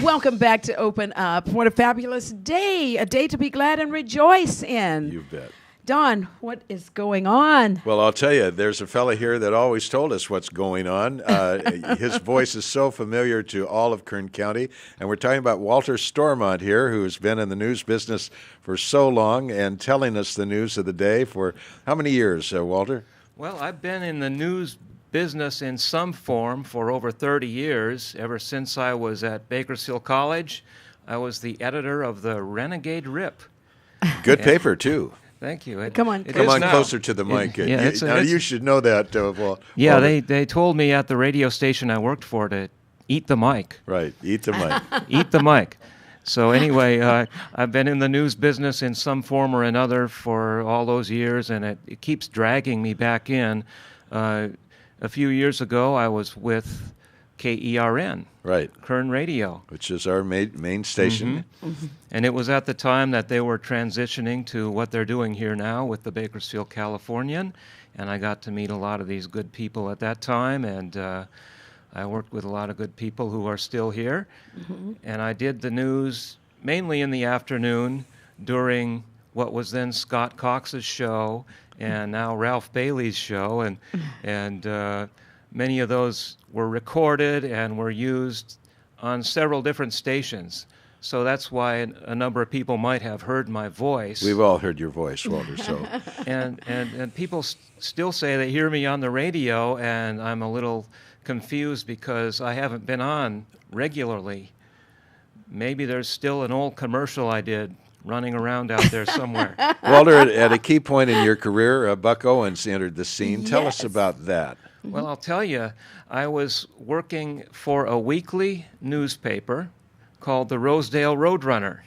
Welcome back to Open Up. What a fabulous day, a day to be glad and rejoice in. You bet. Don, what is going on? Well, I'll tell you, there's a fella here that always told us what's going on. His voice is so familiar to all of Kern County. And we're talking about Walter Stormont here, who's been in the news business for so long and telling us the news of the day for how many years, Walter? Well, I've been in the news business in some form for over 30 years. Ever since I was at Bakersfield College, I was the editor of the Renegade Rip. Good paper, too. Thank you. Come on Closer to the mic. You should know that. Yeah, they told me at the radio station I worked for to eat the mic. Right, eat the mic. Eat the mic. So anyway, I've been in the news business in some form or another for all those years, and it keeps dragging me back in. A few years ago, I was with KERN, right, Kern Radio, which is our main station. Mm-hmm. Mm-hmm. And it was at the time that they were transitioning to what they're doing here now with the Bakersfield Californian, and I got to meet a lot of these good people at that time, and I worked with a lot of good people who are still here, and I did the news mainly in the afternoon during what was then Scott Cox's show and now Ralph Bailey's show, and many of those were recorded and were used on several different stations. So that's why a number of people might have heard my voice. We've all heard your voice, Walter. So, and people still say they hear me on the radio, and I'm a little confused because I haven't been on regularly. Maybe there's still an old commercial I did running around out there somewhere. Walter, at a key point in your career, Buck Owens entered the scene. Tell us about that. Well, I'll tell you, I was working for a weekly newspaper called the Rosedale Roadrunner,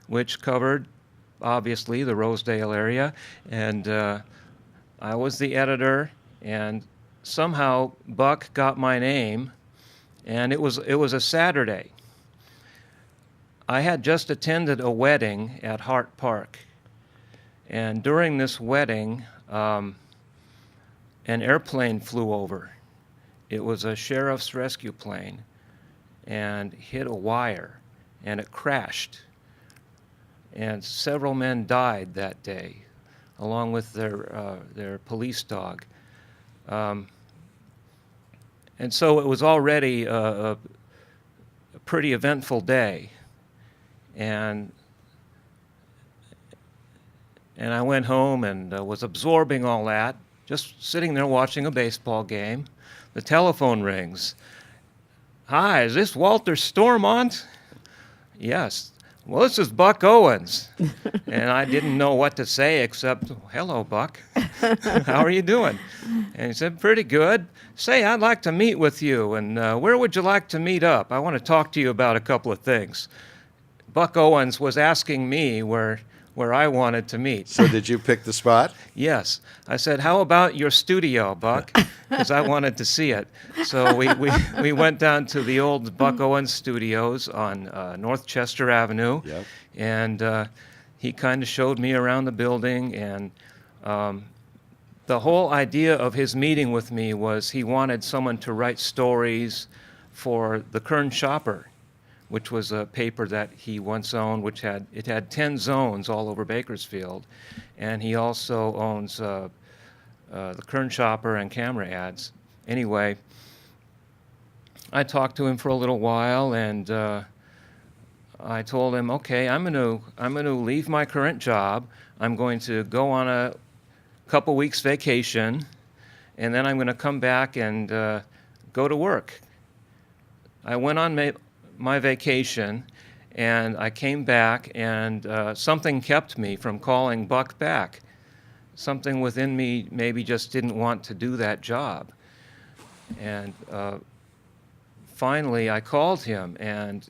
which covered, obviously, the Rosedale area, and I was the editor, and somehow Buck got my name, and it was a Saturday. I had just attended a wedding at Hart Park, and during this wedding, an airplane flew over. It was a sheriff's rescue plane and hit a wire, and it crashed. And several men died that day, along with their police dog. And so it was already a pretty eventful day. And I went home and was absorbing all that, just sitting there watching a baseball game. The telephone rings. Hi, is this Walter Stormont? Yes. Well, this is Buck Owens. And I didn't know what to say except, hello, Buck. How are you doing? And he said, pretty good. Say, I'd like to meet with you, and where would you like to meet up? I want to talk to you about a couple of things. Buck Owens was asking me where I wanted to meet. So did you pick the spot? Yes. I said, how about your studio, Buck? Because I wanted to see it. So we went down to the old Buck Owens studios on North Chester Avenue. Yep. And he kind of showed me around the building. And the whole idea of his meeting with me was he wanted someone to write stories for the Kern Shopper, which was a paper that he once owned, which had 10 zones all over Bakersfield. And he also owns the Kern Shopper and camera ads. Anyway, I talked to him for a little while, and I told him, okay, I'm going to leave my current job. I'm going to go on a couple weeks vacation, and then I'm going to come back and go to work. I went on my vacation, and I came back, and something kept me from calling Buck back. Something within me maybe just didn't want to do that job. And finally I called him, and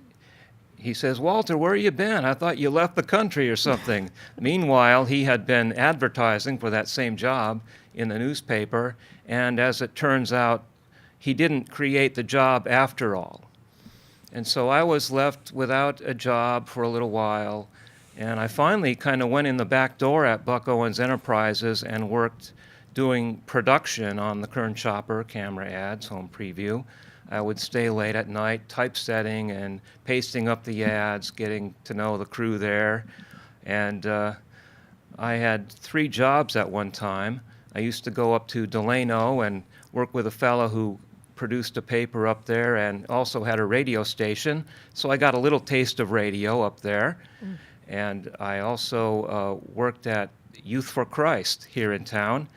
he says, Walter, where you been? I thought you left the country or something. Meanwhile, he had been advertising for that same job in the newspaper, and as it turns out, he didn't create the job after all. And so I was left without a job for a little while, and I finally kind of went in the back door at Buck Owens Enterprises and worked doing production on the Kern Shopper, camera ads, home preview, I would stay late at night typesetting and pasting up the ads, getting to know the crew there. And I had 3 jobs at one time. I used to go up to Delano and work with a fellow who produced a paper up there and also had a radio station. So I got a little taste of radio up there. And I also worked at Youth for Christ here in town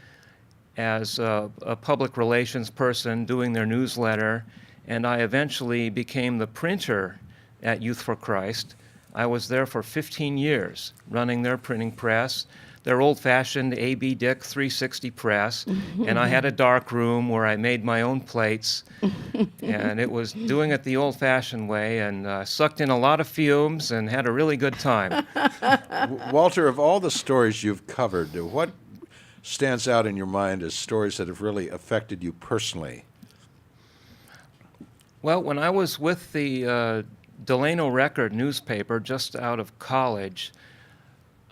as a public relations person doing their newsletter. And I eventually became the printer at Youth for Christ. I was there for 15 years running their printing press, their old-fashioned A.B. Dick 360 press, and I had a dark room where I made my own plates, and it was doing it the old-fashioned way, and sucked in a lot of fumes and had a really good time. Walter, of all the stories you've covered, what stands out in your mind as stories that have really affected you personally? Well, when I was with the Delano Record newspaper just out of college,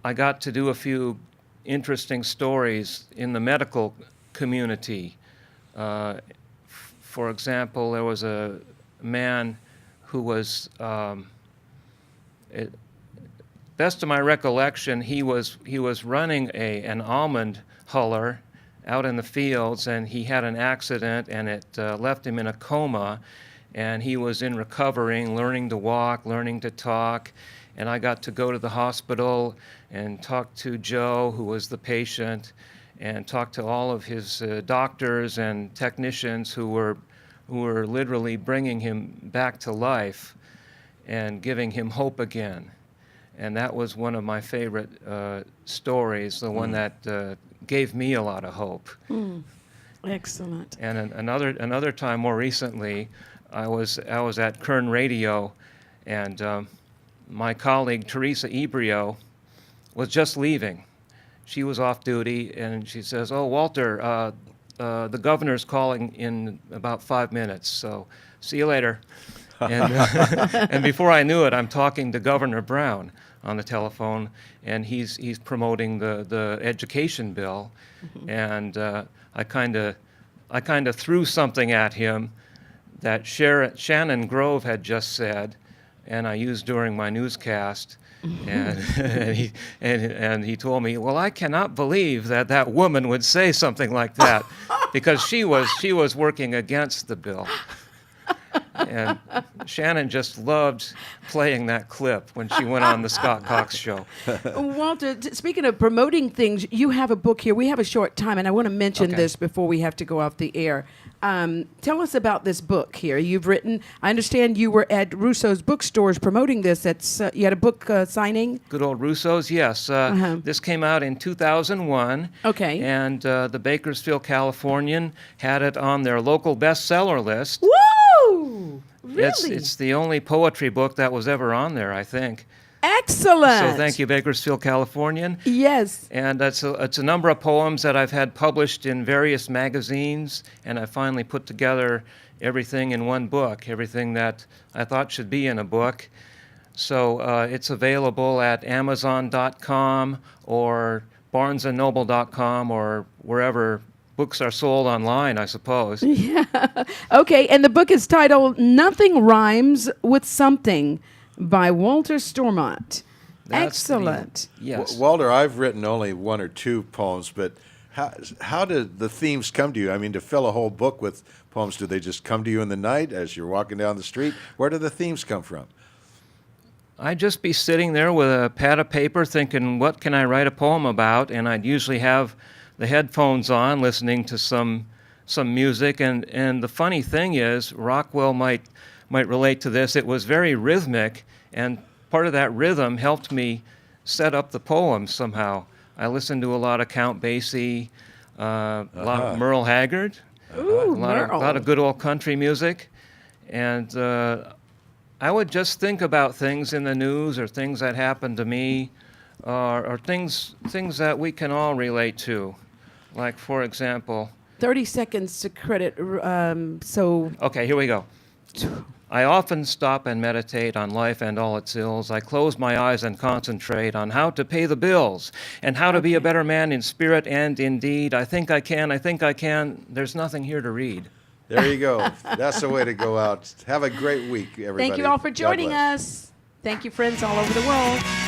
I got to do a few interesting stories in the medical community. For example, there was a man who was, best of my recollection, he was running an almond huller out in the fields, and he had an accident, and it left him in a coma, and he was in recovering, learning to walk, learning to talk. And I got to go to the hospital and talk to Joe, who was the patient, and talk to all of his doctors and technicians who were literally bringing him back to life and giving him hope again. And that was one of my favorite stories, the one that gave me a lot of hope. Excellent. And another time, more recently, I was at Kern Radio, and my colleague Teresa Ebrio was just leaving. She was off duty, and she says, "Oh, Walter, the governor's calling in about 5 minutes, so see you later." And, and before I knew it, I'm talking to Governor Brown on the telephone, and he's promoting the education bill, and I kind of threw something at him that Shannon Grove had just said, and I used during my newscast, and he told me, "Well, I cannot believe that woman would say something like that," because she was working against the bill. And Shannon just loved playing that clip when she went on the Scott Cox show. Walter, speaking of promoting things, you have a book here. We have a short time, and I want to mention this before we have to go off the air. Tell us about this book here. You've written, I understand you were at Russo's bookstores promoting this. You had a book signing? Good old Russo's, yes. This came out in 2001. Okay. And the Bakersfield Californian had it on their local bestseller list. Woo! Really? It's the only poetry book that was ever on there, I think. Excellent. So thank you, Bakersfield Californian. Yes. And it's a number of poems that I've had published in various magazines, and I finally put together everything in one book, everything that I thought should be in a book. So it's available at Amazon.com or BarnesandNoble.com or wherever books are sold online, I suppose. Yeah. Okay, and the book is titled Nothing Rhymes with Something by Walter Stormont. Excellent. Yes. Walter, I've written only 1 or 2 poems, but how did the themes come to you? I mean, to fill a whole book with poems, do they just come to you in the night as you're walking down the street? Where do the themes come from? I'd just be sitting there with a pad of paper thinking, what can I write a poem about? And I'd usually have the headphones on, listening to some music. And the funny thing is, Rockwell might relate to this. It was very rhythmic, and part of that rhythm helped me set up the poems somehow. I listened to a lot of Count Basie, a lot of Merle Haggard, Ooh, a lot of good old country music, and I would just think about things in the news or things that happened to me, or things that we can all relate to. Like, for example... 30 seconds to credit, Okay, here we go. I often stop and meditate on life and all its ills. I close my eyes and concentrate on how to pay the bills and how to be a better man in spirit and in deed. I think I can, there's nothing here to read. There you go. That's the way to go out. Have a great week, everybody. Thank you all for God joining bless. us. Thank you, friends all over the world.